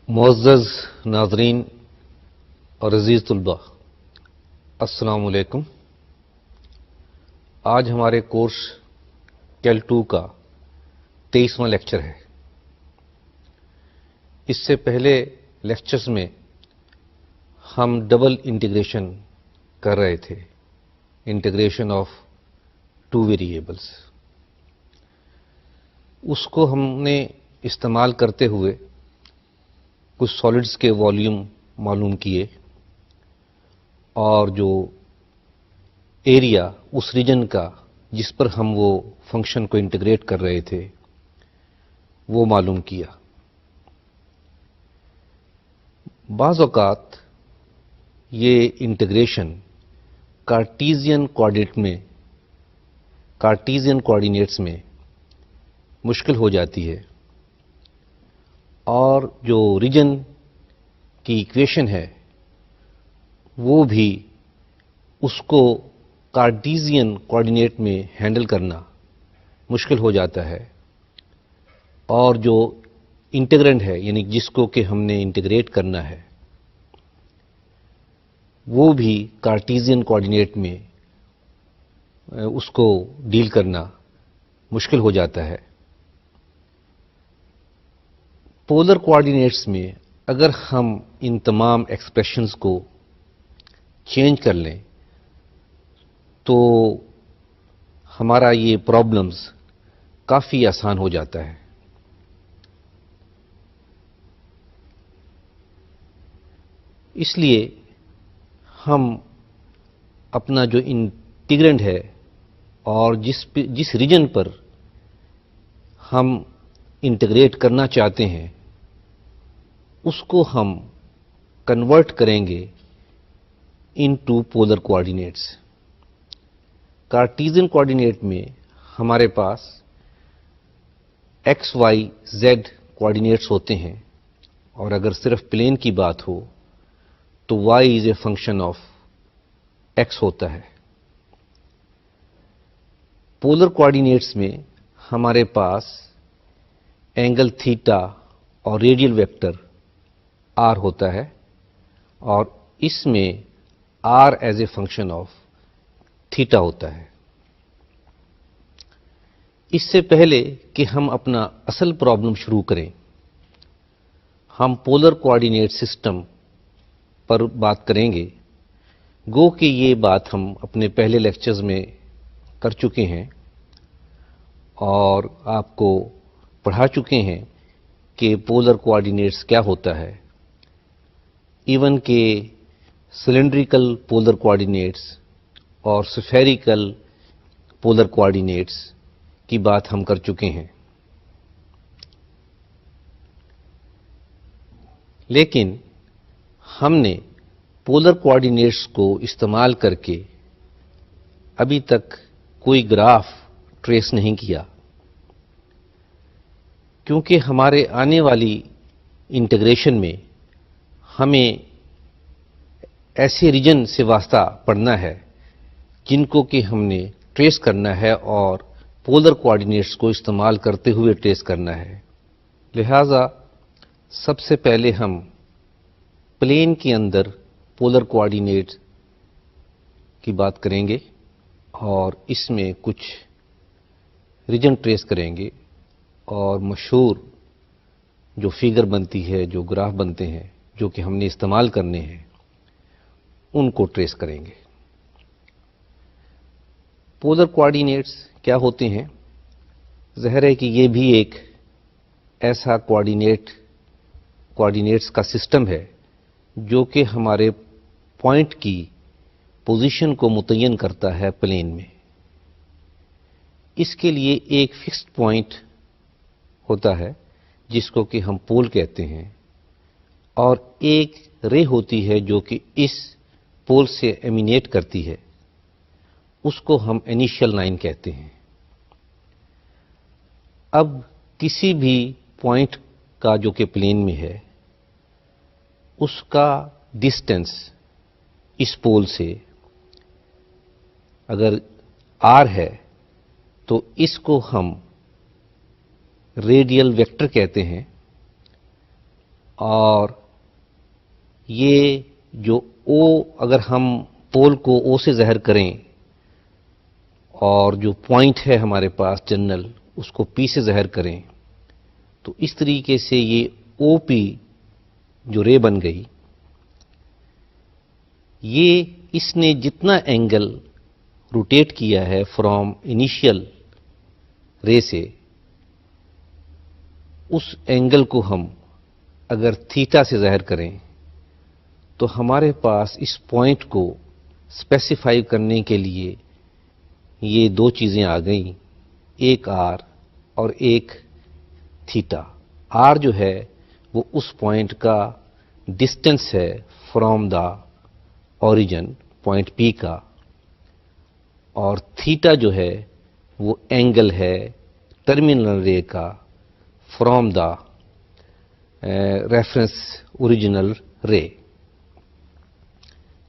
معزز ناظرین اور عزیز طلباء، السلام علیکم۔ آج ہمارے کورس کیل 2 کا 23واں لیکچر ہے۔ اس سے پہلے لیکچرز میں ہم ڈبل انٹیگریشن کر رہے تھے، انٹیگریشن آف 2 ویریبلس۔ اس کو ہم نے استعمال کرتے ہوئے کچھ سالڈس کے والیوم معلوم کیے اور جو ایریا اس ریجن کا جس پر ہم وہ فنکشن کو انٹیگریٹ کر رہے تھے وہ معلوم کیا۔ بعض اوقات یہ انٹیگریشن کارٹیزین کوآرڈینیٹس میں مشکل ہو جاتی ہے، اور جو ریجن کی ایکویشن ہے وہ بھی اس کو کارٹیزین کوآرڈینیٹ میں ہینڈل کرنا مشکل ہو جاتا ہے، اور جو انٹیگرینڈ ہے یعنی جس کو کہ ہم نے انٹیگریٹ کرنا ہے وہ بھی کارٹیزین کوآرڈینیٹ میں اس کو ڈیل کرنا مشکل ہو جاتا ہے۔ پولر کوآرڈینیٹس میں اگر ہم ان تمام ایکسپریشنز کو چینج کر لیں تو ہمارا یہ پرابلمز کافی آسان ہو جاتا ہے۔ اس لیے ہم اپنا جو انٹیگرینڈ ہے اور جس ریجن پر ہم انٹیگریٹ کرنا چاہتے ہیں اس کو ہم کنورٹ کریں گے into polar coordinates. Cartesian coordinate میں ہمارے پاس ایکس وائی زیڈ کوآرڈینیٹس ہوتے ہیں، اور اگر صرف پلین کی بات ہو تو y is a function of x ہوتا ہے۔ پولر کوآرڈینیٹس میں ہمارے پاس اینگل تھیٹا اور ریڈیل ویکٹر آر ہوتا ہے، اور اس میں r as a function of theta ہوتا ہے۔ اس سے پہلے کہ ہم اپنا اصل پرابلم شروع کریں، ہم پولر کوآرڈینیٹ سسٹم پر بات کریں گے۔ گو کہ یہ بات ہم اپنے پہلے لیکچرز میں کر چکے ہیں اور آپ کو پڑھا چکے ہیں کہ پولر کوآرڈینیٹس کیا ہوتا ہے، ایون کہ سلنڈریکل پولر کوآرڈینیٹس اور سفیریکل پولر کوآرڈینیٹس کی بات ہم کر چکے ہیں۔ لیکن ہم نے پولر کوآرڈینیٹس کو استعمال کر کے ابھی تک کوئی گراف ٹریس نہیں کیا، کیونکہ ہمارے آنے والی انٹیگریشن میں ہمیں ایسے ریجن سے واسطہ پڑنا ہے جن کو کہ ہم نے ٹریس کرنا ہے اور پولر کوآرڈینیٹس کو استعمال کرتے ہوئے ٹریس کرنا ہے۔ لہذا سب سے پہلے ہم پلین کے اندر پولر کوآرڈینیٹ کی بات کریں گے اور اس میں کچھ ریجن ٹریس کریں گے، اور مشہور جو فگر بنتی ہے، جو گراف بنتے ہیں جو کہ ہم نے استعمال کرنے ہیں، ان کو ٹریس کریں گے۔ پولر کوآرڈینیٹس کیا ہوتے ہیں؟ ظاہر ہے کہ یہ بھی ایک ایسا کوآرڈینیٹس کا سسٹم ہے جو کہ ہمارے پوائنٹ کی پوزیشن کو متعین کرتا ہے پلین میں۔ اس کے لیے ایک فکسڈ پوائنٹ ہوتا ہے جس کو کہ ہم پول کہتے ہیں، اور ایک رے ہوتی ہے جو کہ اس پول سے ایمینیٹ کرتی ہے، اس کو ہم انیشیل لائن کہتے ہیں۔ اب کسی بھی پوائنٹ کا جو کہ پلین میں ہے اس کا ڈسٹینس اس پول سے اگر آر ہے تو اس کو ہم ریڈیل ویکٹر کہتے ہیں، اور یہ جو او اگر ہم پول کو او سے ظاہر کریں اور جو پوائنٹ ہے ہمارے پاس جنرل اس کو پی سے ظاہر کریں تو اس طریقے سے یہ او پی جو رے بن گئی، یہ اس نے جتنا اینگل روٹیٹ کیا ہے فرام انیشیل رے سے، اس اینگل کو ہم اگر تھیٹا سے ظاہر کریں تو ہمارے پاس اس پوائنٹ کو اسپیسیفائی کرنے کے لیے یہ دو چیزیں آ گئیں، ایک آر اور ایک تھیٹا۔ آر جو ہے وہ اس پوائنٹ کا ڈسٹینس ہے from the origin point P کا، اور تھیٹا جو ہے وہ اینگل ہے ٹرمینل رے کا فرام دا ریفرنس اوریجنل رے،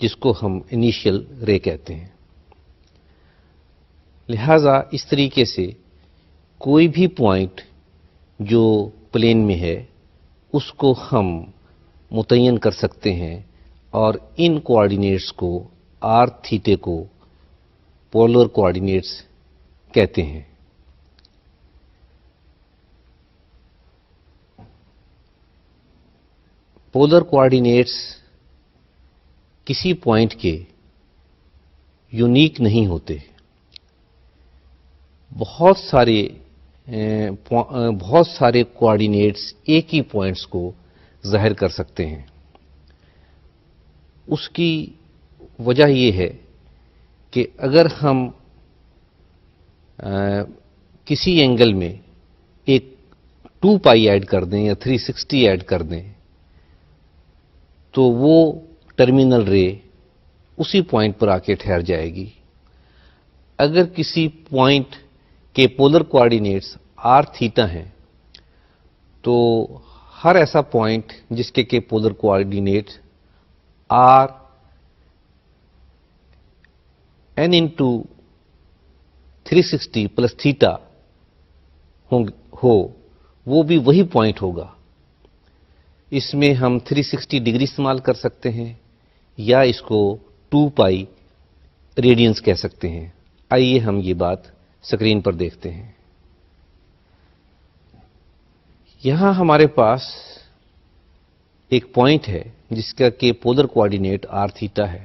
جس کو ہم انیشیل رے کہتے ہیں۔ لہذا اس طریقے سے کوئی بھی پوائنٹ جو پلین میں ہے اس کو ہم متعین کر سکتے ہیں اور ان کوآرڈینیٹس کو آر تھیٹے کو پولر کوآرڈینیٹس کہتے ہیں۔ پولر کوآرڈینیٹس کسی پوائنٹ کے یونیک نہیں ہوتے، بہت سارے کوآرڈینیٹس ایک ہی پوائنٹس کو ظاہر کر سکتے ہیں۔ اس کی وجہ یہ ہے کہ اگر ہم کسی اینگل میں ایک 2 پائی ایڈ کر دیں یا 360 ایڈ کر دیں تو وہ ٹرمینل رے اسی پوائنٹ پر آ کے ٹھہر جائے گی۔ اگر کسی پوائنٹ کے پولر کوآرڈینیٹس آر تھیٹا ہیں تو ہر ایسا پوائنٹ جس کے polar coordinate r n into 360 plus theta ہو وہ بھی وہی پوائنٹ ہوگا۔ اس میں ہم 360 ڈگری استعمال کر سکتے ہیں یا اس کو 2 پائی ریڈینس کہہ سکتے ہیں۔ آئیے ہم یہ بات اسکرین پر دیکھتے ہیں۔ یہاں ہمارے پاس ایک پوائنٹ ہے جس کا کہ پولر کوآرڈینیٹ آر تھیٹا ہے،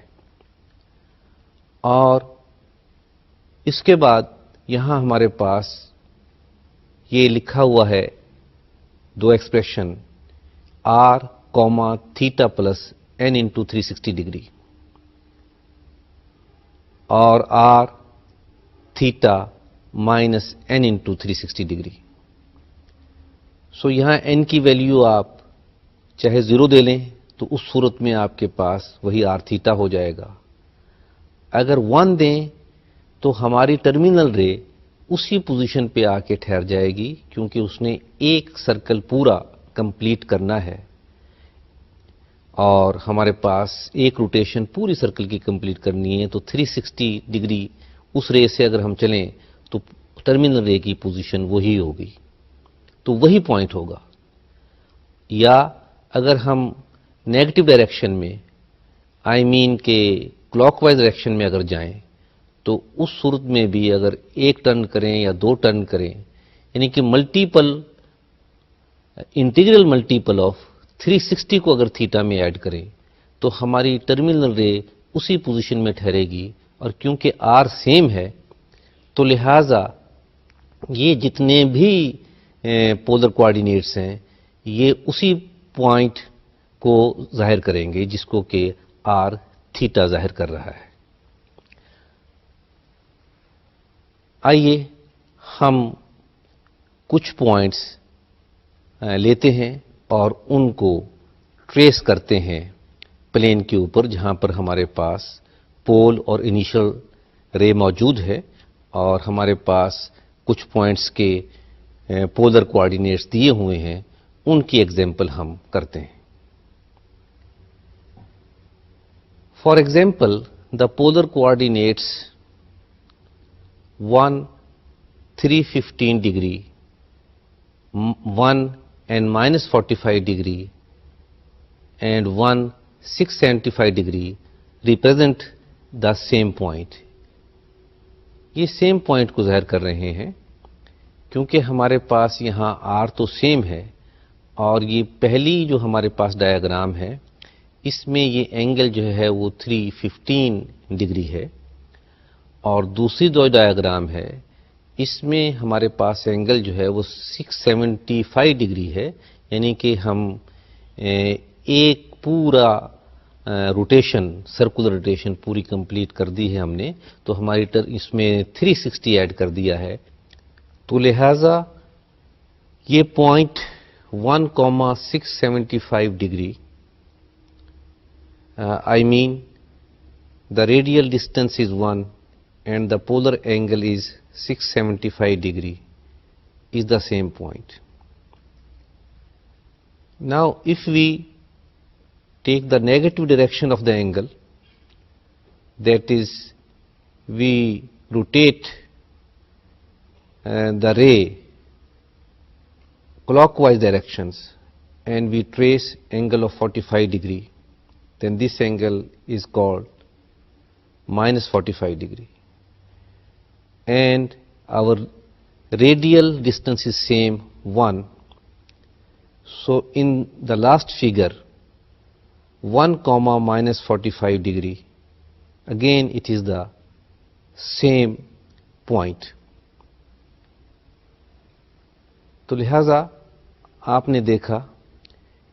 اور اس کے بعد یہاں ہمارے پاس یہ لکھا ہوا ہے دو expression r comma theta plus n into 360 degree اور r theta minus n into 360 degree. So یہاں این کی ویلیو آپ چاہے 0 دے لیں تو اس صورت میں آپ کے پاس وہی آر تھیٹا ہو جائے گا، اگر 1 دیں تو ہماری ٹرمینل رے اسی پوزیشن پہ آ کے ٹھہر جائے گی، کیونکہ اس نے ایک سرکل پورا کمپلیٹ کرنا ہے اور ہمارے پاس ایک روٹیشن پوری سرکل کی کمپلیٹ کرنی ہے، تو 360 ڈگری اس رے سے اگر ہم چلیں تو ٹرمینل رے کی پوزیشن وہی ہوگی، تو وہی پوائنٹ ہوگا۔ یا اگر ہم نیگیٹو ڈائریکشن میں کہ کلاک وائز ڈائریکشن میں اگر جائیں تو اس صورت میں بھی اگر ایک ٹرن کریں یا 2 ٹرن کریں، یعنی کہ انٹیگرل ملٹیپل آف 360 کو اگر تھیٹا میں ایڈ کریں تو ہماری ٹرمینل رے اسی پوزیشن میں ٹھہرے گی، اور کیونکہ آر سیم ہے تو لہذا یہ جتنے بھی پولر کوآرڈینیٹس ہیں یہ اسی پوائنٹ کو ظاہر کریں گے جس کو کہ آر تھیٹا ظاہر کر رہا ہے۔ آئیے ہم کچھ پوائنٹس لیتے ہیں اور ان کو ٹریس کرتے ہیں پلین کے اوپر جہاں پر ہمارے پاس پول اور انیشل رے موجود ہے، اور ہمارے پاس کچھ پوائنٹس کے پولر کوآرڈینیٹس دیے ہوئے ہیں، ان کی ایگزامپل ہم کرتے ہیں۔ For example the polar coordinates 1 315 degree 1 and -45 degree and one 675 degree represent the same point. یہ سیم پوائنٹ کو ظاہر کر رہے ہیں کیونکہ ہمارے پاس یہاں آر تو سیم ہے اور یہ پہلی جو ہمارے پاس ڈایاگرام ہے اس میں یہ اینگل جو ہے وہ 315 ڈگری ہے، اور دوسری جو ڈایاگرام ہے اس میں ہمارے پاس اینگل جو ہے وہ 675 ڈگری ہے، یعنی کہ ہم ایک پورا روٹیشن، سرکولر روٹیشن پوری کمپلیٹ کر دی ہے ہم نے، تو ہماری اس میں 360 ایڈ کر دیا ہے، تو لہذا یہ point 1,675 degree I mean the radial distance is 1 and the polar angle is 675 degree is the same point. Now if we take the negative direction of the angle, that is we rotate the ray clockwise directions and we trace angle of 45 degree, then this angle is called minus 45 degree. And our radial distance is same 1. So in the last figure 1 comma minus 45 degree, again it is the same point. تو لہذا آپ نے دیکھا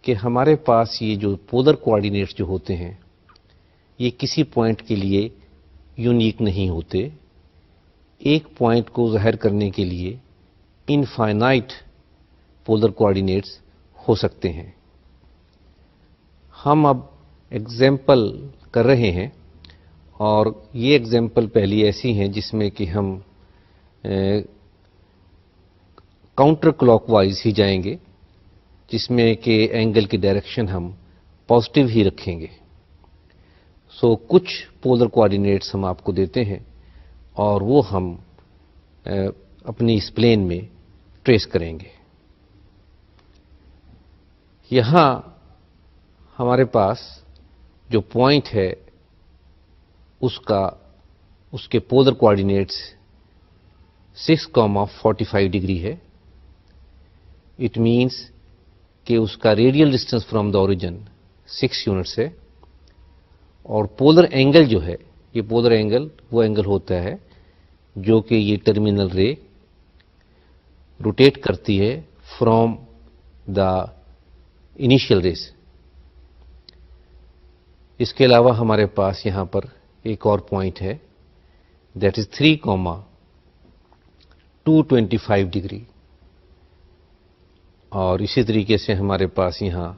کہ ہمارے پاس یہ جو polar coordinates جو ہوتے ہیں یہ کسی پوائنٹ کے لیے یونیک نہیں ہوتے، ایک پوائنٹ کو ظاہر کرنے کے لیے انفائنائٹ پولر کوآرڈینیٹس ہو سکتے ہیں. ہم اب ایگزامپل کر رہے ہیں اور یہ ایگزامپل پہلی ایسی ہیں جس میں کہ ہم کاؤنٹر کلاک وائز ہی جائیں گے، جس میں کہ اینگل کی ڈائریکشن ہم پازیٹیو ہی رکھیں گے. سو کچھ پولر کوآرڈینیٹس ہم آپ کو دیتے ہیں اور وہ ہم اپنی اس پلین میں ٹریس کریں گے. یہاں ہمارے پاس جو پوائنٹ ہے اس کے پولر کوآرڈینیٹس 6,45 ڈگری ہے. اٹ مینس کہ اس کا radial distance from the origin 6 units ہے، اور پولر اینگل جو ہے، یہ پولر اینگل وہ اینگل ہوتا ہے جو کہ یہ ٹرمینل رے روٹیٹ کرتی ہے فرام دا انیشیل ریز. اس کے علاوہ ہمارے پاس یہاں پر ایک اور پوائنٹ ہے، دیٹ از 3,225 ڈگری، اور اسی طریقے سے ہمارے پاس یہاں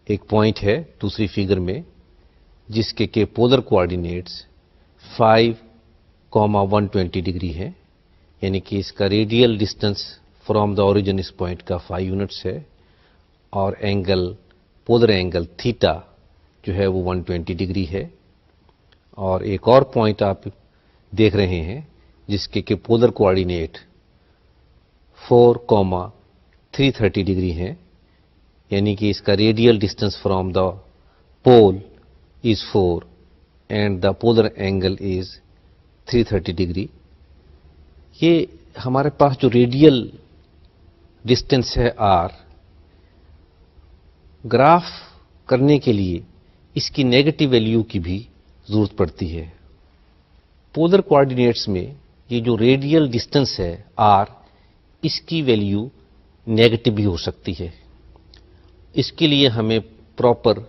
ایک پوائنٹ ہے دوسری فگر میں جس کے پولر کوآرڈینیٹس 5,120 ڈگری ہے، یعنی کہ اس کا radial distance from the origin اس پوائنٹ کا 5 یونٹس ہے، اور اینگل پولر اینگل تھیٹا جو ہے وہ 120 ڈگری ہے. اور ایک اور پوائنٹ آپ دیکھ رہے ہیں جس کے پولر کوآرڈینیٹ 4,330 ڈگری ہیں، یعنی کہ اس کا radial distance from the pole is 4 and the polar angle is 330 degree. یہ ہمارے پاس جو ریڈیل ڈسٹینس ہے آر، گراف کرنے کے لیے اس کی نیگیٹو ویلیو کی بھی ضرورت پڑتی ہے. پولر کوآرڈینیٹس میں یہ جو ریڈیل ڈسٹینس ہے آر، اس کی ویلیو نیگیٹو بھی ہو سکتی ہے. اس کے لیے ہمیں پراپر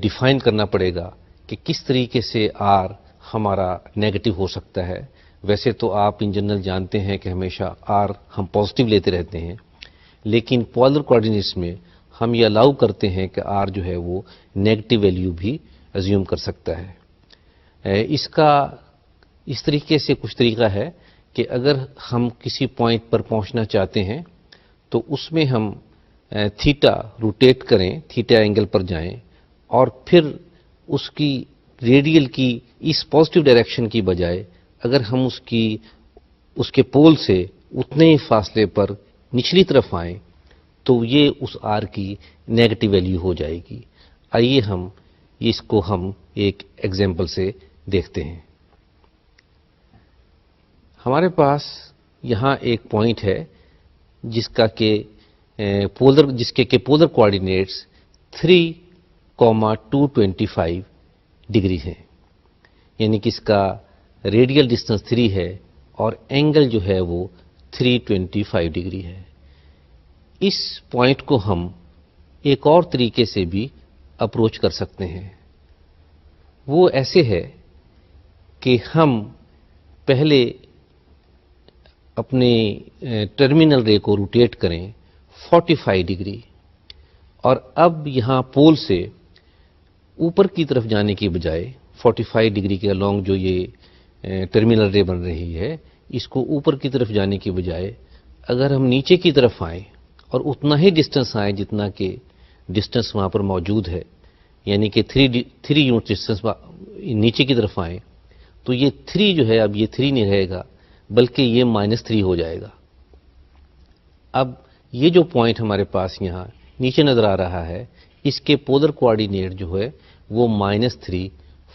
ڈیفائن کرنا پڑے گا کہ کس طریقے سے آر ہمارا نیگیٹو ہو سکتا ہے. ویسے تو آپ ان جنرل جانتے ہیں کہ ہمیشہ آر ہم پازیٹیو لیتے رہتے ہیں، لیکن پولر کوآرڈینیٹس میں ہم یہ الاؤ کرتے ہیں کہ آر جو ہے وہ نیگیٹو ویلیو بھی ایزیوم کر سکتا ہے. اس کا اس طریقے سے کچھ طریقہ ہے کہ اگر ہم کسی پوائنٹ پر پہنچنا چاہتے ہیں تو اس میں ہم تھیٹا روٹیٹ کریں، تھیٹا اینگل پر جائیں، اور پھر اس کی ریڈیل کی اس پازیٹیو ڈائریکشن کی بجائے اگر ہم اس کے پول سے اتنے ہی فاصلے پر نچلی طرف آئیں تو یہ اس آر کی نیگیٹو ویلیو ہو جائے گی. آئیے ہم اس کو ہم ایک ایگزامپل سے دیکھتے ہیں. ہمارے پاس یہاں ایک پوائنٹ ہے جس کا کہ پولر کوآرڈینیٹس 3,225 ڈگری ہیں، یعنی کہ اس کا ریڈیل ڈسٹینس 3 ہے اور اینگل جو ہے وہ 325 ڈگری ہے. اس پوائنٹ کو ہم ایک اور طریقے سے بھی اپروچ کر سکتے ہیں. وہ ایسے ہے کہ ہم پہلے اپنے ٹرمینل رے کو روٹیٹ کریں 45 ڈگری، اور اب یہاں پول سے اوپر کی طرف جانے کی بجائے 45 ڈگری کے along جو یہ ٹرمینل رے بن رہی ہے، اس کو اوپر کی طرف جانے کی بجائے اگر ہم نیچے کی طرف آئیں اور اتنا ہی ڈسٹینس آئیں جتنا کہ ڈسٹینس وہاں پر موجود ہے، یعنی کہ 3 یونٹ ڈسٹینس نیچے کی طرف آئیں، تو یہ 3 جو ہے اب یہ 3 نہیں رہے گا بلکہ یہ -3 ہو جائے گا. اب یہ جو پوائنٹ ہمارے پاس یہاں نیچے نظر آ رہا ہے، اس کے پولر کوآرڈینیٹ جو ہے وہ -3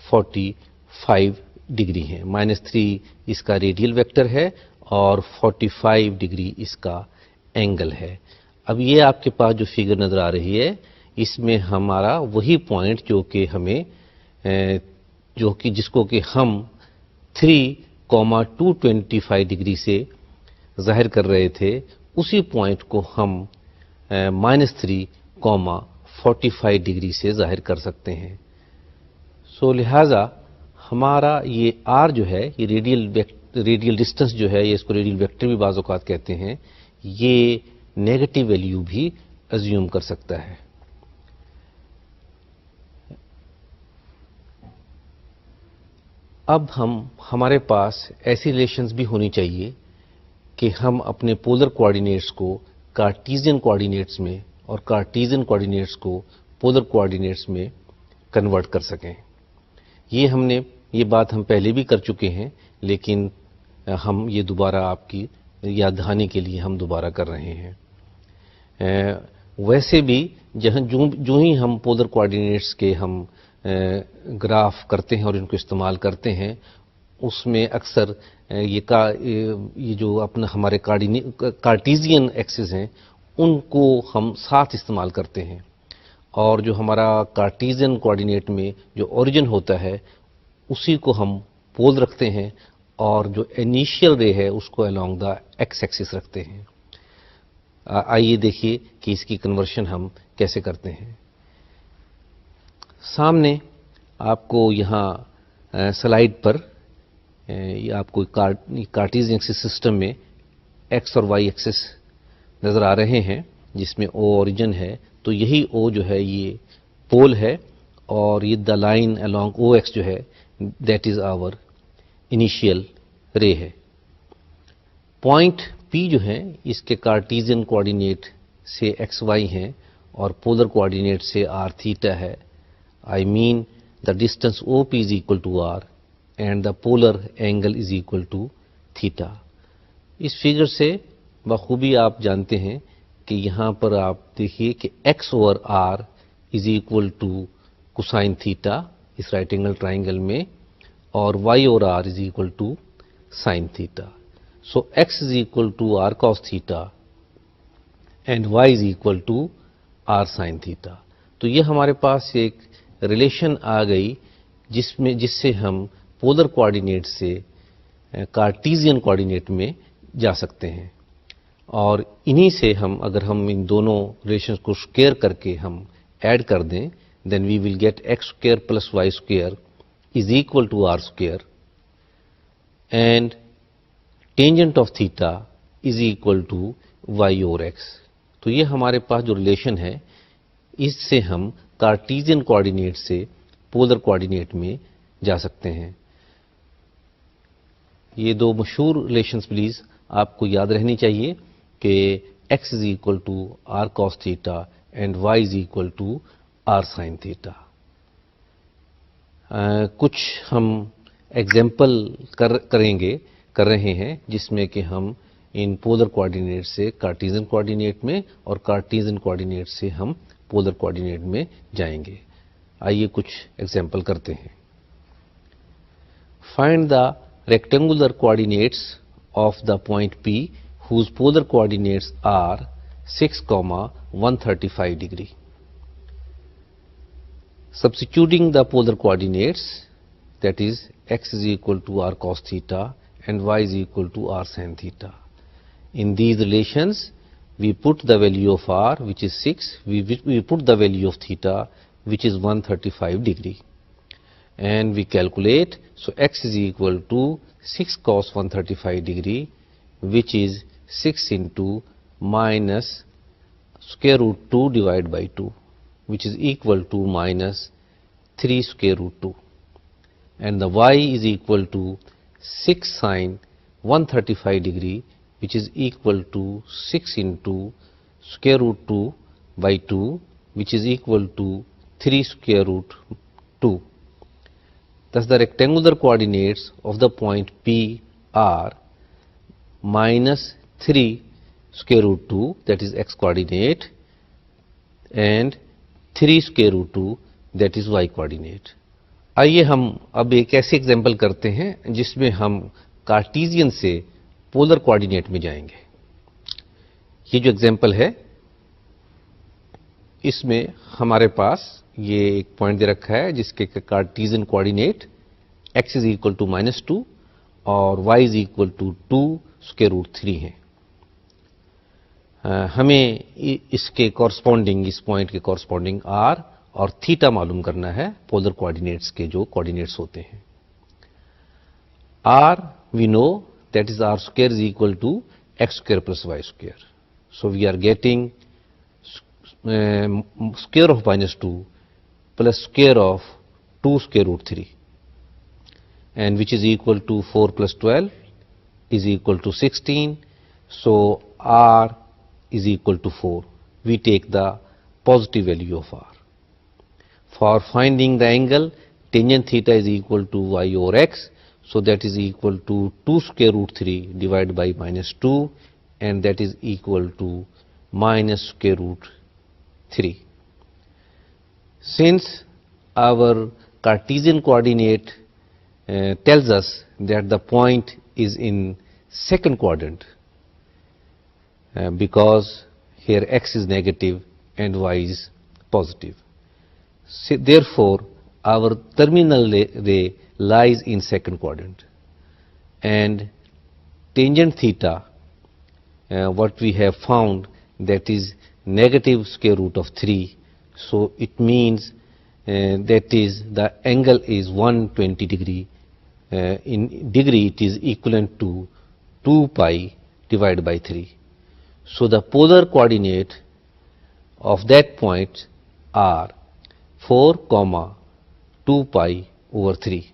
45 ڈگری ہیں. -3 اس کا ریڈیل ویکٹر ہے اور 45 ڈگری اس کا اینگل ہے. اب یہ آپ کے پاس جو فگر نظر آ رہی ہے، اس میں ہمارا وہی پوائنٹ جس کو کہ ہم 3,225 ڈگری سے ظاہر کر رہے تھے، اسی پوائنٹ کو ہم -3,45 ڈگری سے ظاہر کر سکتے ہیں. لہذا ہمارا یہ آر جو ہے، یہ ریڈیل ڈسٹینس جو ہے، یہ اس کو ریڈیل ویکٹر بھی بعض اوقات کہتے ہیں، یہ نیگیٹو ویلیو بھی ازیوم کر سکتا ہے. اب ہمارے پاس ایسی ریلیشنز بھی ہونی چاہیے کہ ہم اپنے پولر کوآرڈینیٹس کو کارٹیزین کوآرڈینیٹس میں اور کارٹیزین کوآرڈینیٹس کو پولر کوآرڈینیٹس میں کنورٹ کر سکیں. یہ بات ہم پہلے بھی کر چکے ہیں، لیکن ہم یہ دوبارہ آپ کی یاد دہانی کے لیے ہم دوبارہ کر رہے ہیں. ویسے بھی جو ہی ہم پولر کوآرڈینیٹس کے ہم گراف کرتے ہیں اور ان کو استعمال کرتے ہیں، اس میں اکثر یہ جو اپنا ہمارے کارٹیزین ایکسس ہیں ان کو ہم ساتھ استعمال کرتے ہیں، اور جو ہمارا کارٹیزین کوآرڈینیٹ میں جو اوریجن ہوتا ہے اسی کو ہم پول رکھتے ہیں، اور جو انیشیل رے ہے اس کو along دا ایکس ایکسس رکھتے ہیں. آئیے دیکھیے کہ اس کی کنورشن ہم کیسے کرتے ہیں. سامنے آپ کو یہاں سلائیڈ پر آپ کو کارٹیزین ایکسس سسٹم میں ایکس اور وائی ایکسس نظر آ رہے ہیں، جس میں او اوریجن ہے. تو یہی او جو ہے یہ پول ہے، اور یہ the line along O x جو ہے دیٹ از آور انیشیل رے ہے. پوائنٹ پی جو ہے اس کے کارٹیزین کوآرڈینیٹ سے ایکس وائی ہیں اور پولر کوآرڈینیٹ سے آر تھیٹا ہے. I mean the distance OP is equal to R and the polar angle is equal to theta. اس فگر سے بخوبی آپ جانتے ہیں کہ یہاں پر آپ دیکھیے کہ x over R is equal to cosine theta اس رائٹ اینگل ٹرائنگل میں، اور y over R is equal to sin theta. So x is equal to R cos theta and y is equal to R sin theta. تو یہ ہمارے پاس ایک relation آ گئی جس سے ہم پولر کوآرڈینیٹ سے کارٹیزین کوآرڈینیٹ میں جا سکتے ہیں، اور انہی سے اگر ہم ان دونوں ریلیشنز کو اسکوئر کر کے ہم ایڈ کر دیں، then we will get x square plus y square is equal to r square and tangent of theta is equal to y over x. تو یہ ہمارے پاس جو ریلیشن ہے، اس سے ہم کارٹیزین کوآرڈینیٹ سے پولر کوآرڈینیٹ میں جا سکتے ہیں. یہ دو مشہور ریلیشنز پلیز آپ کو یاد رہنی چاہیے کہ x is equal to r cos theta and y is equal to r sin theta. کچھ ہم ایگزامپل کر رہے ہیں جس میں کہ ہم ان پولر کوآرڈینیٹ سے کارٹیزن کوآرڈینیٹ میں اور کارٹیزن کوآرڈینیٹ سے ہم پولر کوآرڈینیٹ میں جائیں گے. آئیے کچھ ایگزامپل کرتے ہیں. Find the rectangular coordinates of the point P whose polar coordinates are 6, 135 degree. Substituting the polar coordinates, that is x is equal to r cos theta and y is equal to r sin theta. In these relations, we put the value of r, which is 6, we put the value of theta, which is 135 degree. And we calculate, so x is equal to 6 cos 135 degree, which is 6 into minus square root 2 divided by 2, which is equal to minus 3 square root 2. And the y is equal to 6 sin 135 degree, which is equal to 6 into square root 2 by 2, which is equal to 3 square root 2. Thus the rectangular coordinates of the point P are minus 3 square root 2, that is x coordinate, and 3 square root 2, that is y coordinate. آئیے ہم اب ایک ایسے example کرتے ہیں جس میں ہم کارٹیزین سے پولر کوآرڈینیٹ میں جائیں گے. یہ جو ایگزامپل ہے اس میں ہمارے پاس یہ ایک پوائنٹ دے رکھا ہے جس کے Cartesian coordinate x is equal to -2 اور y is equal to 2 square root 3 ہیں. ہمیں اس کے کورسپونڈنگ اس پوائنٹ کے کورسپونڈنگ r اور تھیٹا معلوم کرنا ہے پولر کوآرڈینیٹس کے جو کوآرڈینیٹس ہوتے ہیں. r we know that is r square is equal to x square plus y square. So we are getting square of -2 plus square of 2 square root 3, and which is equal to 4 plus 12 is equal to 16. So r is equal to 4. We take the positive value of r. For finding the angle, tangent theta is equal to y over x, so that is equal to 2 square root 3 divided by -2, and that is equal to minus square root 3. Since our Cartesian coordinate tells us that the point is in second quadrant, because here x is negative and y is positive. So therefore, our terminal ray lies in second quadrant, and tangent theta, what we have found, that is negative square root of 3. So it means that is the angle is 120 degree. In degree it is equivalent to 2 pi divided by 3. So the polar coordinate of that point are 4, 2 pi over 3,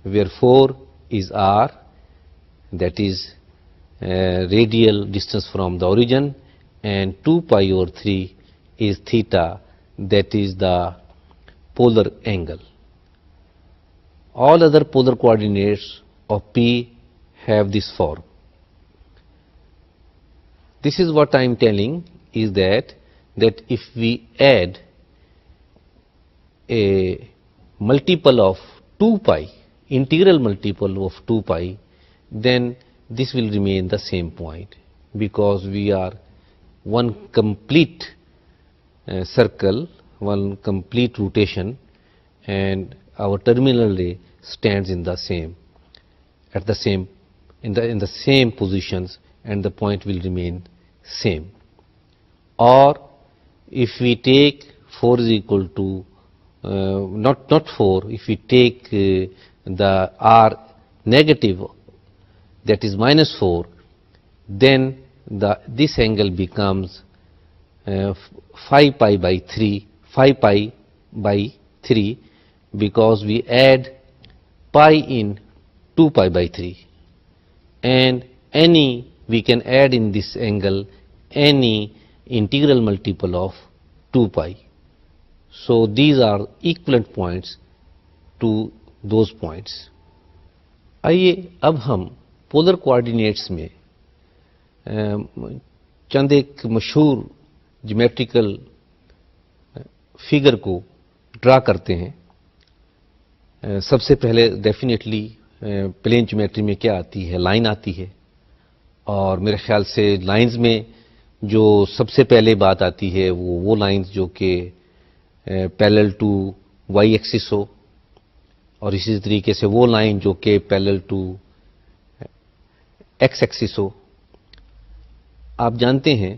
where 4 is r, that is radial distance from the origin, and 2 pi over 3 is theta, that is the polar angle. All other polar coordinates of P have this form. This is what I am telling, is that if we add a multiple of 2 pi, integral multiple of 2 pi, then this will remain the same point, because we are one complete circle, one complete rotation, and our terminal ray stands in the same, at the same, in the same positions, and the point will remain same. Or if we take 4 is equal to not 4, if we take the r negative, that is -4, then this angle becomes 5 pi by 3, because we add pi in 2 pi by 3, and we can add in this angle any integral multiple of 2 pi. So these are equivalent points to those points. آئیے اب ہم polar coordinates میں چند ایک مشہور geometrical figure کو ڈرا کرتے ہیں. سب سے پہلے ڈیفینیٹلی پلین جیومیٹری میں کیا آتی ہے؟ لائن آتی ہے. اور میرے خیال سے لائنز میں جو سب سے پہلے بات آتی ہے وہ لائنز جو کہ پیرلل ٹو وائی ایکسس ہو، اور اسی طریقے سے وہ لائن جو کہ پیرلل ٹو ایکس ایکسس ہو. آپ جانتے ہیں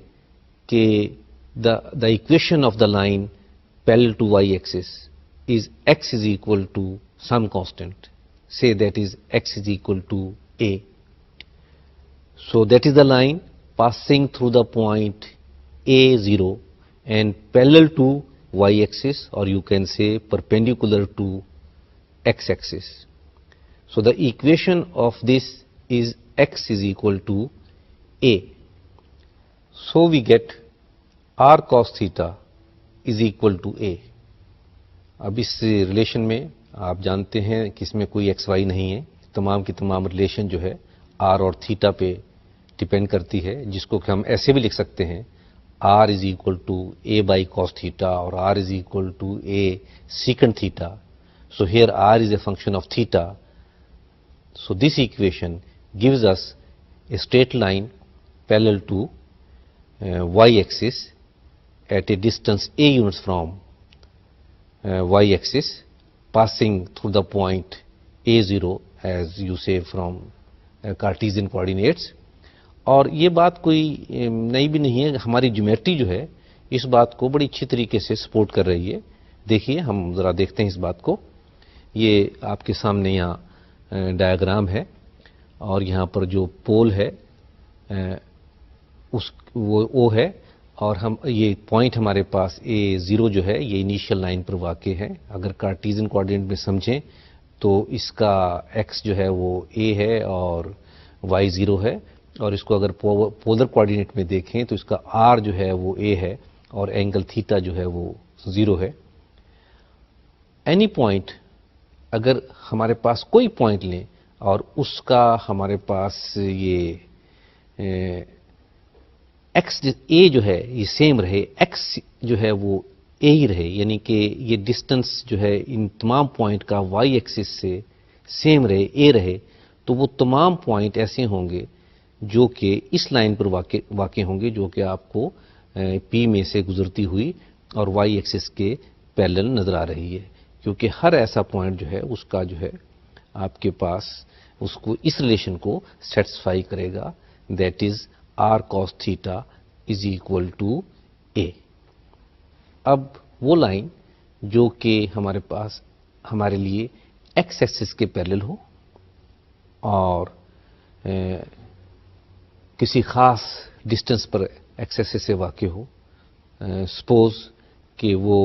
کہ the equation of the line parallel to y axis is x is equal to some constant. say that is x is equal to a. So that is the line passing through the point A0 and parallel to y-axis, or you can say perpendicular to x-axis. So the equation of this is x is equal to a. So we get r cos theta is equal to a. اب اس relation میں آپ جانتے ہیں کہ اس میں کوئی x Y نہیں ہے. تمام کی تمام ریلیشن جو ہے آر اور تھیٹا پہ ڈپینڈ کرتی ہے، جس کو کہ ہم ایسے بھی لکھ سکتے ہیں r is equal to a by cos theta اور r is equal to a secant theta. So here r is a function of theta. So this equation gives us a straight line parallel to y-axis at a distance a units from y-axis, passing through the point A0 as you say from Cartesian coordinates. اور یہ بات کوئی نئی بھی نہیں ہے. ہماری geometry جو ہے اس بات کو بڑی اچھی طریقے سے سپورٹ کر رہی ہے. دیکھیے ہم ذرا دیکھتے ہیں اس بات کو. یہ آپ کے سامنے یہاں ڈایاگرام ہے اور یہاں پر جو پول ہے وہ او ہے، اور ہم یہ پوائنٹ ہمارے پاس A0 جو ہے یہ انیشیل لائن پر واقع ہے. اگر کارٹیزن کوآرڈینیٹ میں سمجھیں تو اس کا ایکس جو ہے وہ A ہے اور وائی 0 ہے، اور اس کو اگر پولر کوآرڈینیٹ میں دیکھیں تو اس کا R جو ہے وہ A ہے اور اینگل تھیٹا جو ہے وہ 0 ہے. اینی پوائنٹ، اگر ہمارے پاس کوئی پوائنٹ لیں اور اس کا ہمارے پاس یہ ایکس اے جو ہے یہ سیم رہے، ایکس جو ہے وہ اے ہی رہے، یعنی کہ یہ ڈسٹنس جو ہے ان تمام پوائنٹ کا وائی ایکسس سے سیم رہے، اے رہے، تو وہ تمام پوائنٹ ایسے ہوں گے جو کہ اس لائن پر واقع ہوں گے جو کہ آپ کو پی میں سے گزرتی ہوئی اور وائی ایکسس کے پیرلل نظر آ رہی ہے. کیونکہ ہر ایسا پوائنٹ جو ہے اس کا جو ہے آپ کے پاس اس کو اس ریلیشن کو سیٹسفائی کرے گا، that is r cos theta is equal to a. اب وہ لائن جو کہ ہمارے پاس ہمارے لیے ایکس ایکسس کے پیرلل ہو اور کسی خاص ڈسٹنس پر ایکس ایکسس سے واقع ہو، سپوز کہ وہ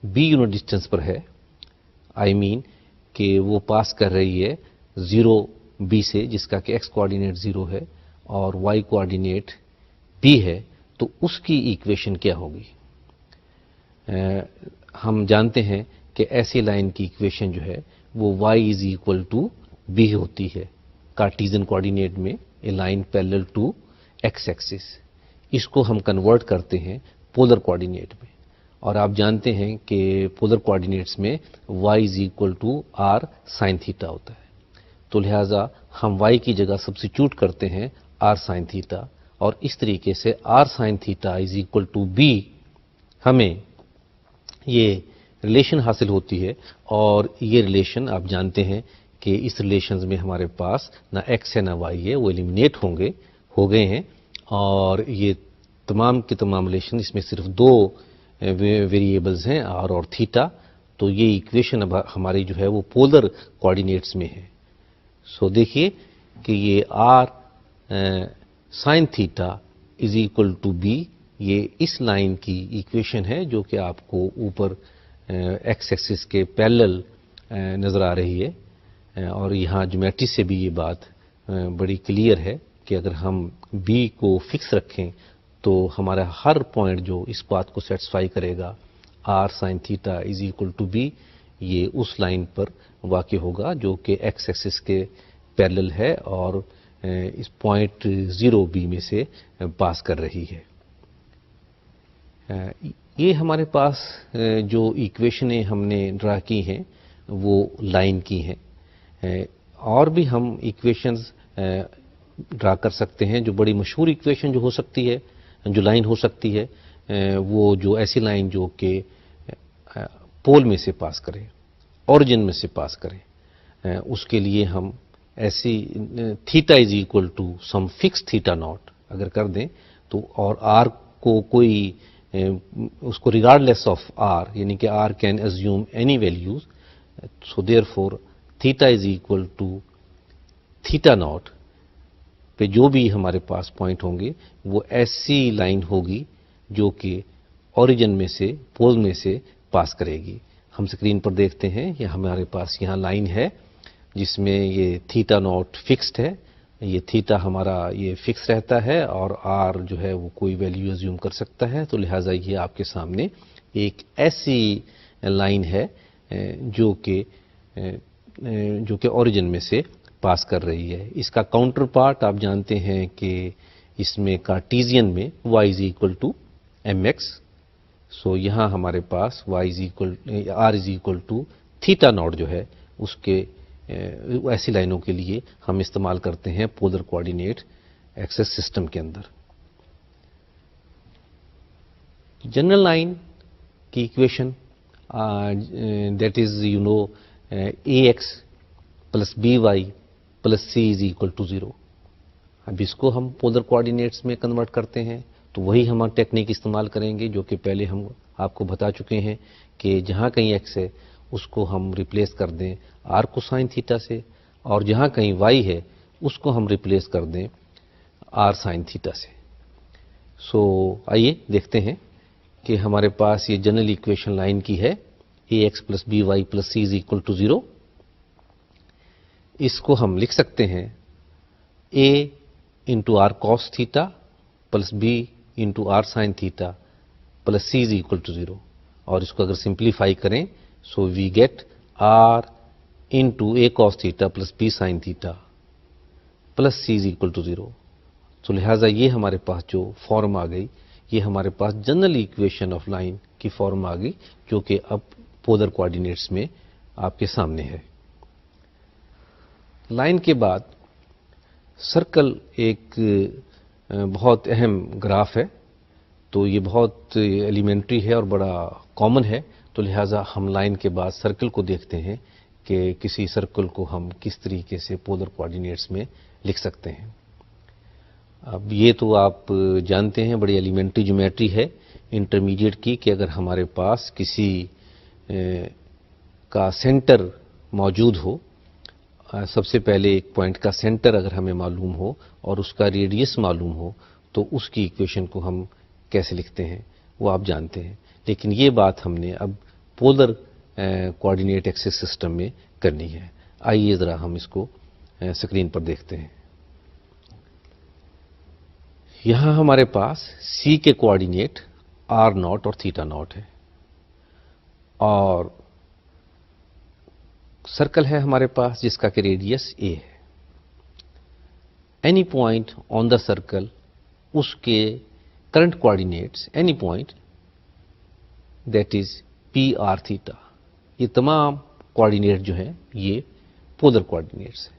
بی یونٹ ڈسٹنس پر ہے، آئی مین کہ وہ پاس کر رہی ہے 0 بی سے، جس کا کہ ایکس کوآرڈینیٹ 0 ہے اور وائی کوآرڈینیٹ بی ہے، تو اس کی ایکویشن کیا ہوگی؟ ہم جانتے ہیں کہ ایسی لائن کی ایکویشن جو ہے وہ y is equal to b ہوتی ہے. کارٹیزن کوآرڈینیٹ میں a line parallel to x axis. اس کو ہم کنورٹ کرتے ہیں پولر کوآرڈینیٹ میں، اور آپ جانتے ہیں کہ پولر کوآرڈینیٹس میں y is equal to r sine theta ہوتا ہے. تو لہٰذا ہم y کی جگہ سبسٹیٹیوٹ کرتے ہیں r سائن تھیٹا، اور اس طریقے سے r sine theta is equal to b ہمیں یہ ریلیشن حاصل ہوتی ہے. اور یہ ریلیشن آپ جانتے ہیں کہ اس ریلیشنز میں ہمارے پاس نہ ایکس ہے نہ وائی ہے، وہ ایلیمینیٹ ہو گئے ہیں، اور یہ تمام کے تمام ریلیشن اس میں صرف 2 ویریبلز ہیں آر اور تھیٹا. تو یہ ایکویشن اب ہماری جو ہے وہ پولر کوآرڈینیٹس میں ہے. سو دیکھیے کہ یہ r sine theta is equal to b, یہ اس لائن کی ایکویشن ہے جو کہ آپ کو اوپر ایکس ایکسس کے پیرلل نظر آ رہی ہے. اور یہاں جیومیٹری سے بھی یہ بات بڑی کلیئر ہے کہ اگر ہم بی کو فکس رکھیں تو ہمارا ہر پوائنٹ جو اس بات کو سیٹسفائی کرے گا r sine theta is equal to b, یہ اس لائن پر واقع ہوگا جو کہ ایکس ایکسس کے پیرلل ہے اور اس پوائنٹ 0B میں سے پاس کر رہی ہے. یہ ہمارے پاس جو ایکویشنیں ہم نے ڈرا کی ہیں وہ لائن کی ہیں. اور بھی ہم ایکویشنز ڈرا کر سکتے ہیں. جو بڑی مشہور ایکویشن جو ہو سکتی ہے، جو لائن ہو سکتی ہے، وہ جو ایسی لائن جو کہ پول میں سے پاس کرے، اوریجن میں سے پاس کرے، اس کے لیے ہم ایسی theta is equal to some fix theta not اگر کر دیں تو، اور آر کو کوئی اس کو ریگارڈ لیس آف آر، یعنی کہ r can assume any values, so therefore theta is equal to theta not پہ جو بھی ہمارے پاس پوائنٹ ہوں گے وہ ایسی لائن ہوگی جو کہ اوریجن میں سے، پول میں سے پاس کرے گی. ہم اسکرین پر دیکھتے ہیں یہ ہمارے پاس یہاں لائن ہے جس میں یہ تھیٹا ناٹ فکسڈ ہے. یہ تھیٹا ہمارا یہ فکس رہتا ہے اور آر جو ہے وہ کوئی ویلیو ازیوم کر سکتا ہے. تو لہٰذا یہ آپ کے سامنے ایک ایسی لائن ہے جو کہ اوریجن میں سے پاس کر رہی ہے. اس کا کاؤنٹر پارٹ آپ جانتے ہیں کہ اس میں کارٹیزین میں y is equal to mx. So یہاں ہمارے پاس r is equal to theta not جو ہے اس کے ایسی لائنوں کے لیے ہم استعمال کرتے ہیں پولر کوآرڈینیٹ ایکسس سسٹم کے اندر. جنرل لائن کی equation that is ax plus by plus c is equal to 0. اب اس کو ہم پولر کوآرڈینیٹس میں کنورٹ کرتے ہیں تو وہی ہم ٹیکنیک استعمال کریں گے جو کہ پہلے ہم آپ کو بتا چکے ہیں کہ جہاں کہیں x ہے اس کو ہم ریپلیس کر دیں r کوسائن تھیٹا سے، اور جہاں کہیں y ہے اس کو ہم ریپلیس کر دیں r سائن تھیٹا سے. سو آئیے دیکھتے ہیں کہ ہمارے پاس یہ جنرل ایکویشن لائن کی ہے ax plus by plus c is equal to 0. اس کو ہم لکھ سکتے ہیں a into r cos theta plus b into r sine theta plus c is equal to 0. اور اس کو اگر سمپلیفائی کریں so we get r into a cos theta plus b sine theta plus c is equal to 0. تو لہٰذا یہ ہمارے پاس جو فارم آ گئی یہ ہمارے پاس جنرل ایکویشن آف لائن کی فارم آ گئی جو کہ اب پولر کوآرڈینیٹس میں آپ کے سامنے ہے. لائن کے بعد سرکل ایک بہت اہم گراف ہے. تو یہ بہت ایلیمنٹری ہے اور بڑا کامن ہے. تو لہٰذا ہم لائن کے بعد سرکل کو دیکھتے ہیں کہ کسی سرکل کو ہم کس طریقے سے پولر کوآرڈینیٹس میں لکھ سکتے ہیں. اب یہ تو آپ جانتے ہیں بڑی ایلیمنٹری جیومیٹری ہے انٹرمیڈیٹ کی کہ اگر ہمارے پاس کسی کا سینٹر موجود ہو، سب سے پہلے ایک پوائنٹ کا سینٹر اگر ہمیں معلوم ہو اور اس کا ریڈیس معلوم ہو تو اس کی ایکویشن کو ہم کیسے لکھتے ہیں وہ آپ جانتے ہیں. لیکن یہ بات ہم نے اب پولر کوآرڈینیٹ ایکسس سسٹم میں کرنی ہے. آئیے ذرا ہم اس کو اسکرین پر دیکھتے ہیں. یہاں ہمارے پاس c کے کوآرڈینیٹ r ناٹ اور تھیٹا ناٹ ہے اور سرکل ہے ہمارے پاس جس کا کہ ریڈیس a ہے. Any point on the circle اس کے current coordinates any point that is p r theta. یہ تمام کوآرڈینیٹ جو ہیں یہ پولر کوآرڈینیٹس ہیں.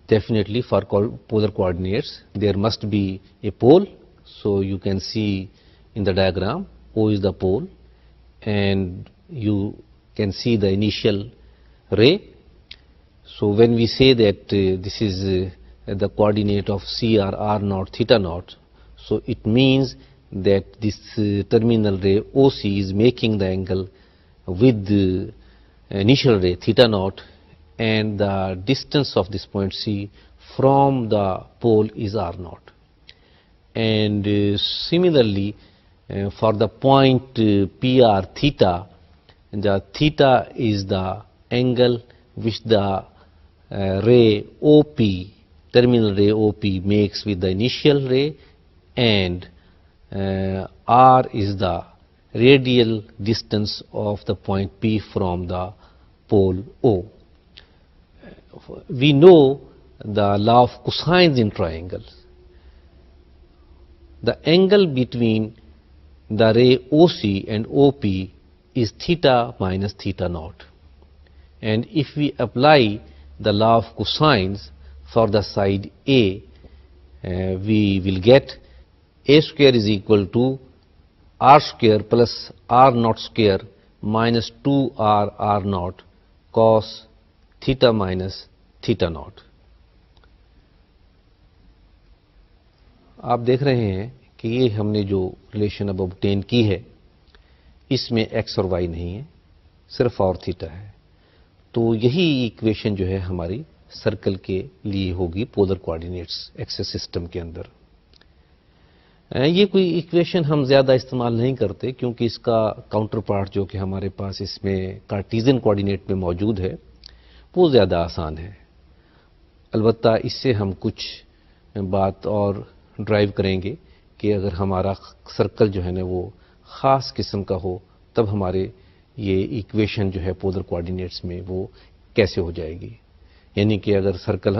Definitely for polar coordinates there must be a pole, so you can see in the diagram O is the pole and you can see the initial ray. So when we say that this is the coordinate of C or R naught theta naught, so it means that this terminal ray OC is making the angle with the initial ray theta naught, and the distance of this point C from the pole is r naught. And similarly for the point PR theta, the theta is the angle which the ray OP, terminal ray OP makes with the initial ray, and r is the radial distance of the point P from the pole O. We know the law of cosines in triangles. The angle between the ray OC and OP is theta minus theta naught. And if we apply the law of cosines for the side A, we will get A square is equal to R square plus R naught square minus 2R R naught cos theta minus theta naught. آپ دیکھ رہے ہیں کہ یہ ہم نے جو relation اب obtain کی ہے اس میں ایکس اور وائی نہیں ہے، صرف اور تھیٹا ہے. تو یہی ایکویشن جو ہے ہماری سرکل کے لیے ہوگی پولر کوآرڈینیٹس ایکسس سسٹم کے اندر. یہ کوئی ایکویشن ہم زیادہ استعمال نہیں کرتے کیونکہ اس کا کاؤنٹر پارٹ جو کہ ہمارے پاس اس میں کارٹیزین کوآرڈینیٹ میں موجود ہے وہ زیادہ آسان ہے. البتہ اس سے ہم کچھ بات اور ڈرائیو کریں گے کہ اگر ہمارا سرکل جو ہے نا وہ خاص قسم کا ہو تب ہمارے یہ ایکویشن جو ہے پولر کوآرڈینیٹس میں وہ کیسے ہو جائے گی. یعنی کہ اگر سرکل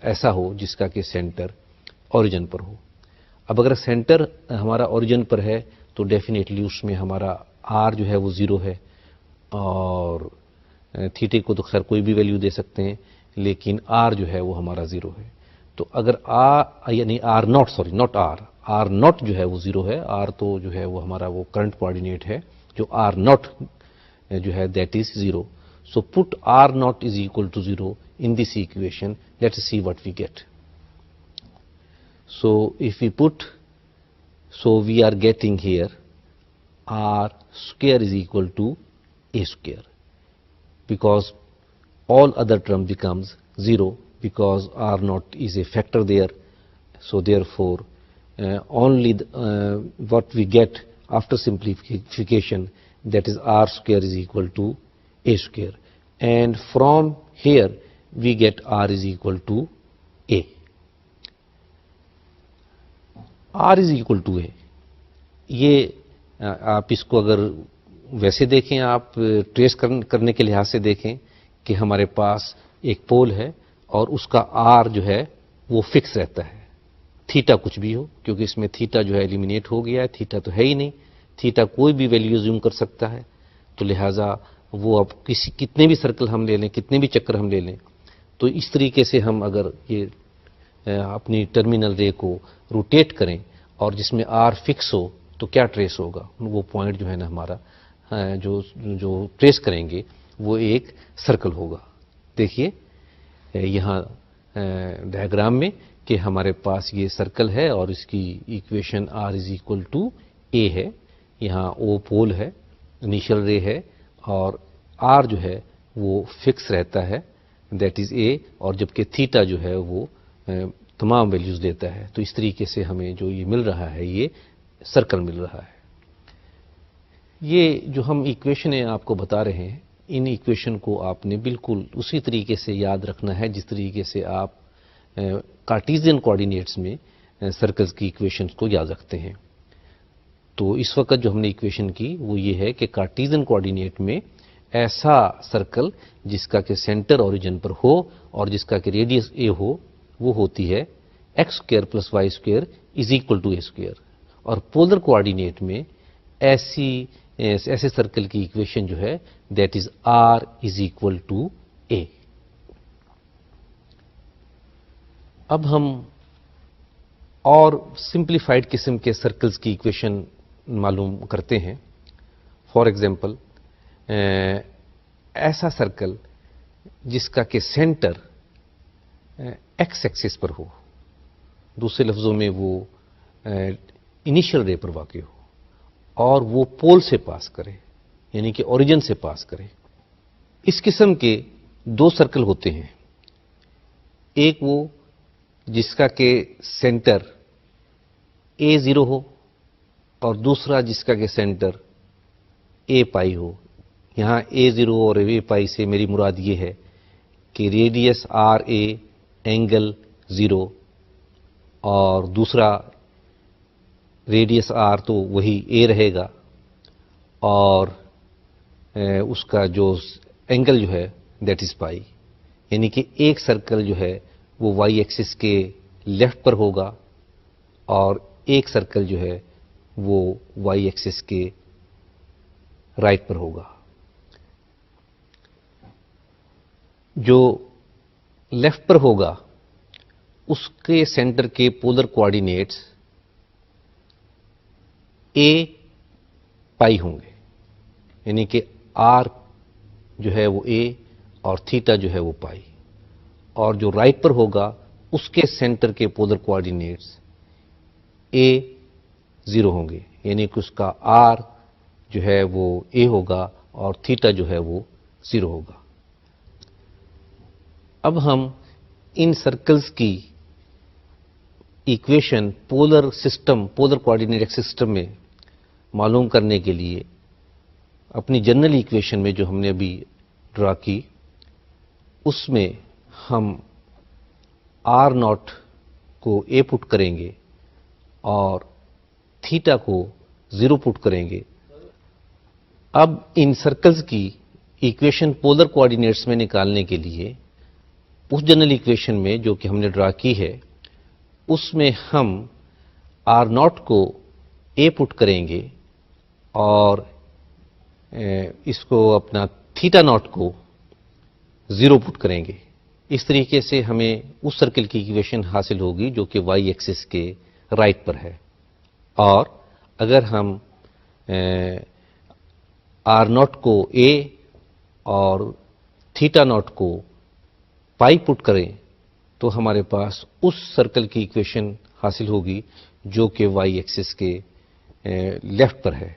ایسا ہو جس کا کہ سینٹر اوریجن پر ہو. اب اگر سینٹر ہمارا اوریجن پر ہے تو ڈیفینیٹلی اس میں ہمارا آر جو ہے وہ زیرو ہے اور تھیٹے کو تو خیر کوئی بھی ویلیو دے سکتے ہیں لیکن آر جو ہے وہ ہمارا زیرو ہے. تو اگر یعنی r not sorry not r not جو ہے وہ زیرو ہے. آر تو جو ہے وہ ہمارا وہ کرنٹ کوآرڈینیٹ ہے جو آر ناٹ جو ہے that is zero. So put r not is equal to zero in this equation. Let's see what we get. So if we put, so we are getting here r square is equal to a square because all other term becomes zero because r naught is a factor there. So therefore only what we get after simplification, that is r square is equal to a square, and from here we get r is equal to a. r is equal to a. یہ آپ اس کو اگر ویسے دیکھیں آپ trace کرنے کے لحاظ سے دیکھیں کہ ہمارے پاس ایک پول ہے اور اس کا r جو ہے وہ فکس رہتا ہے تھیٹا کچھ بھی ہو کیونکہ اس میں تھیٹا جو ہے ایلیمینیٹ ہو گیا ہے. تھیٹا تو ہے ہی نہیں. تھیٹا کوئی بھی ویلیو زوم کر سکتا ہے تو لہٰذا وہ اب کتنے بھی سرکل ہم لے لیں کتنے بھی چکر ہم لے لیں تو اس طریقے سے ہم اگر یہ اپنی ٹرمینل رے کو روٹیٹ کریں اور جس میں آر فکس ہو تو کیا ٹریس ہوگا. وہ پوائنٹ جو ہے نا ہمارا جو ٹریس کریں گے وہ ایک سرکل ہوگا. دیکھیے یہاں ڈائیگرام میں کہ ہمارے پاس یہ سرکل ہے اور اس کی equation r is equal to a ہے. یہاں او پول ہے انیشل رے ہے اور آر جو ہے وہ فکس رہتا ہے دیٹ از اے اور جبکہ تھیٹا جو ہے وہ تمام ویلیوز دیتا ہے. تو اس طریقے سے ہمیں جو یہ مل رہا ہے یہ سرکل مل رہا ہے. یہ جو ہم ایکویشنیں آپ کو بتا رہے ہیں ان ایکویشن کو آپ نے بالکل اسی طریقے سے یاد رکھنا ہے جس طریقے سے آپ کارٹیزین کوآرڈینیٹس میں سرکلز کی ایکویشنز کو یاد رکھتے ہیں. تو اس وقت جو ہم نے ایکویشن کی وہ یہ ہے کہ کارٹیزین کوآرڈینیٹ میں ایسا سرکل جس کا کہ سینٹر اوریجن پر ہو اور جس کا کہ ریڈیس اے ہو وہ ہوتی ہے x square plus y square is equal to a square. اور پولر کوآرڈینیٹ میں ایسے سرکل کی ایکویشن جو ہے that is r is equal to a. اب ہم اور سمپلیفائڈ قسم کے سرکلز کی ایکویشن معلوم کرتے ہیں. فار ایگزامپل ایسا سرکل جس کا کہ سینٹر ایکس ایکسس پر ہو, دوسرے لفظوں میں وہ انیشل رے پر واقع ہو اور وہ پول سے پاس کرے یعنی کہ اوریجن سے پاس کرے. اس قسم کے دو سرکل ہوتے ہیں. ایک وہ جس کا کہ سینٹر اے زیرو ہو اور دوسرا جس کا کہ سینٹر اے پائی ہو. یہاں اے زیرو اور اے پائی سے میری مراد یہ ہے کہ radius r a angle zero اور دوسرا ریڈیس آر تو وہی اے رہے گا اور اس کا جو اینگل جو ہے دیٹ از پائی. یعنی کہ ایک سرکل جو ہے وہ وائی ایکسس کے لیفٹ پر ہوگا اور ایک سرکل جو ہے وہ وائی ایکسس کے رائٹ پر ہوگا. جو لیفٹ پر ہوگا اس کے سینٹر کے پولر کوآرڈینیٹس اے پائی ہوں گے، یعنی کہ آر جو ہے وہ اے اور تھیٹا جو ہے وہ پائی. اور جو رائٹ پر ہوگا اس کے سینٹر کے پولر کوآرڈینیٹس اے 0 ہوں گے، یعنی کہ اس کا آر جو ہے وہ اے ہوگا اور تھیٹا جو ہے وہ 0 ہوگا. اب ہم ان سرکلز کی equation polar system, polar coordinate system میں معلوم کرنے کے لیے اپنی جنرل ایکویشن میں جو ہم نے ابھی ڈرا کی اس میں ہم آر ناٹ کو اے پٹ کریں گے اور تھیٹا کو 0 پٹ کریں گے. اب ان سرکلز کی ایکویشن پولر کوآرڈینیٹس میں نکالنے کے لیے اس جنرل ایکویشن میں جو کہ ہم نے ڈرا کی ہے اس میں ہم آر ناٹ کو اے پٹ کریں گے اور اس کو اپنا تھیٹا ناٹ کو 0 پٹ کریں گے. اس طریقے سے ہمیں اس سرکل کی ایکویشن حاصل ہوگی جو کہ وائی ایکسس کے رائٹ پر ہے. اور اگر ہم آر ناٹ کو اے اور تھیٹا ناٹ کو پائی پٹ کریں تو ہمارے پاس اس سرکل کی ایکویشن حاصل ہوگی جو کہ وائی ایکسس کے لیفٹ پر ہے.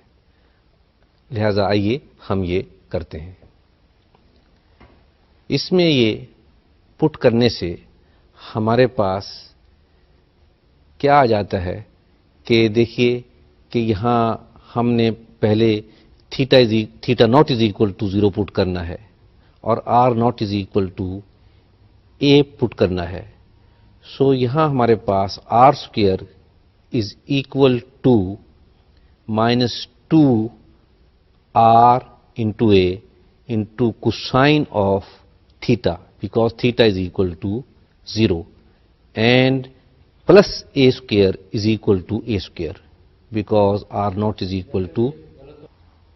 لہذا آئیے ہم یہ کرتے ہیں. اس میں یہ پٹ کرنے سے ہمارے پاس کیا آ جاتا ہے کہ دیکھیے کہ یہاں ہم نے پہلے theta naught is equal to 0 put کرنا ہے اور r not is equal to a put کرنا ہے. سو یہاں ہمارے پاس r square is equal to -2 r into a into cosine of theta because theta is equal to 0 and plus a square is equal to a square because r naught is equal to.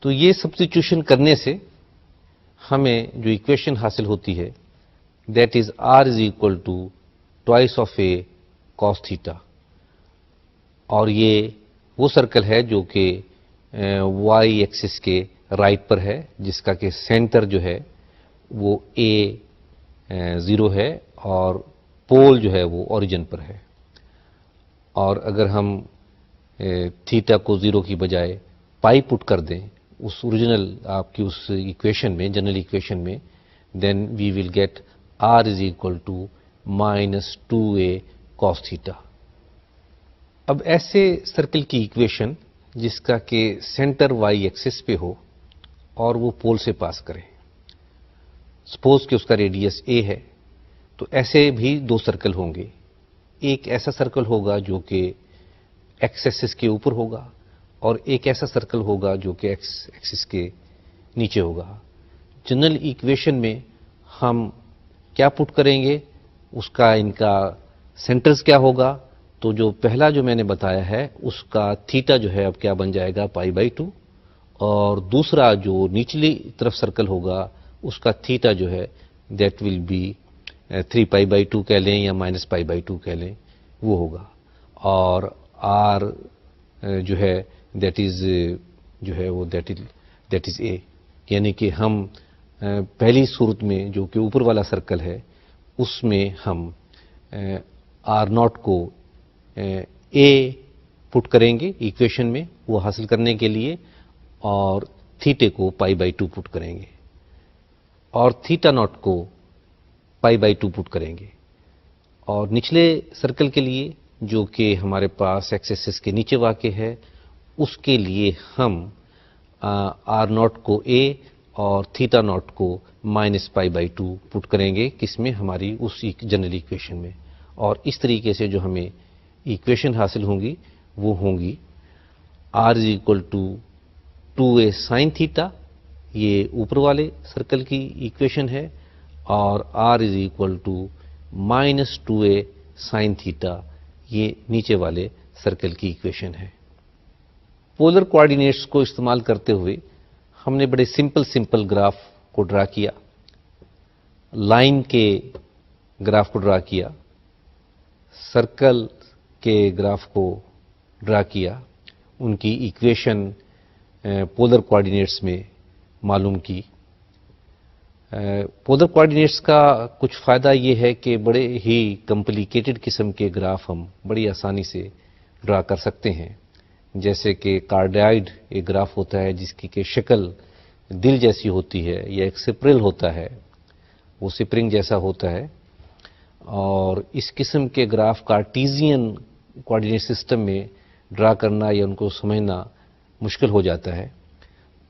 تو یہ substitution کرنے سے ہمیں جو equation حاصل ہوتی ہے that is r is equal to twice of a cos theta. اور یہ وہ سرکل ہے جو کہ وائی ایکسس کے رائٹ پر ہے جس کا کہ سینٹر جو ہے وہ اے 0 ہے اور پول جو ہے وہ اوریجن پر ہے. اور اگر ہم تھیٹا کو 0 کی بجائے پائی پٹ کر دیں اس اوریجنل آپ کی اس ایکویشن میں، جنرل ایکویشن میں، then we will get r is equal to -2a cos theta. اب ایسے سرکل کی ایکویشن جس کا کہ سینٹر وائی ایکسس پہ ہو اور وہ پول سے پاس کرے، سپوز کہ اس کا ریڈیس اے ہے، تو ایسے بھی 2 سرکل ہوں گے. ایک ایسا سرکل ہوگا جو کہ ایکس ایکسس کے اوپر ہوگا اور ایک ایسا سرکل ہوگا جو کہ ایکس ایکسس کے نیچے ہوگا. جنرل ایکویشن میں ہم کیا پٹ کریں گے، اس کا ان کا سینٹرز کیا ہوگا. تو جو پہلا جو میں نے بتایا ہے اس کا تھیٹا جو ہے اب کیا بن جائے گا π/2 اور دوسرا جو نچلی طرف سرکل ہوگا اس کا تھیٹا جو ہے دیٹ ول بی 3π/2 کہہ لیں یا -π/2 کہہ لیں وہ ہوگا. اور آر جو ہے دیٹ از جو ہے وہ دیٹ از اے، یعنی کہ ہم پہلی صورت میں جو کہ اوپر والا سرکل ہے اس میں ہم آر ناٹ کو اے پٹ کریں گے ایکویشن میں وہ حاصل کرنے کے لیے اور تھیٹے کو π/2 پٹ کریں گے اور تھیٹا ناٹ کو π/2 پٹ کریں گے. اور نچلے سرکل کے لیے جو کہ ہمارے پاس ایکس ایکسس کے نیچے واقع ہے اس کے لیے ہم آر ناٹ کو اے اور تھیٹا ناٹ کو -π/2 پٹ کریں گے کس میں، ہماری اس جنرل ایکویشن میں. اور اس طریقے سے جو ہمیں ایکویشن حاصل ہوں گی وہ ہوں گی r is equal to 2a sine theta, یہ اوپر والے سرکل کی ایکویشن ہے، اور r is equal to -2a sin θ، یہ نیچے والے سرکل کی ایکویشن ہے۔ پولر کوآرڈینیٹس کو استعمال کرتے ہوئے ہم نے بڑے سمپل گراف کو ڈرا کیا، لائن کے گراف کو ڈرا کیا، سرکل کے گراف کو ڈرا کیا، ان کی ایکویشن پولر کوآرڈینیٹس میں معلوم کی۔ پولر کوآرڈینیٹس کا کچھ فائدہ یہ ہے کہ بڑے ہی کمپلیکیٹڈ قسم کے گراف ہم بڑی آسانی سے ڈرا کر سکتے ہیں، جیسے کہ کارڈائڈ ایک گراف ہوتا ہے جس کی کہ شکل دل جیسی ہوتی ہے، یا ایک سپرل ہوتا ہے، وہ سپرنگ جیسا ہوتا ہے، اور اس قسم کے گراف کارٹیزین کوآرڈینیٹ سسٹم میں ڈرا کرنا یا ان کو سمجھنا مشکل ہو جاتا ہے۔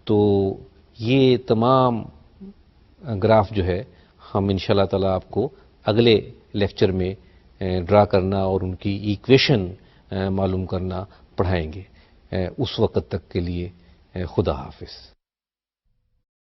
تو یہ تمام گراف جو ہے ہم انشاءاللہ تعالی آپ کو اگلے لیکچر میں ڈرا کرنا اور ان کی ایکویشن معلوم کرنا پڑھائیں گے۔ اس وقت تک کے لیے خدا حافظ۔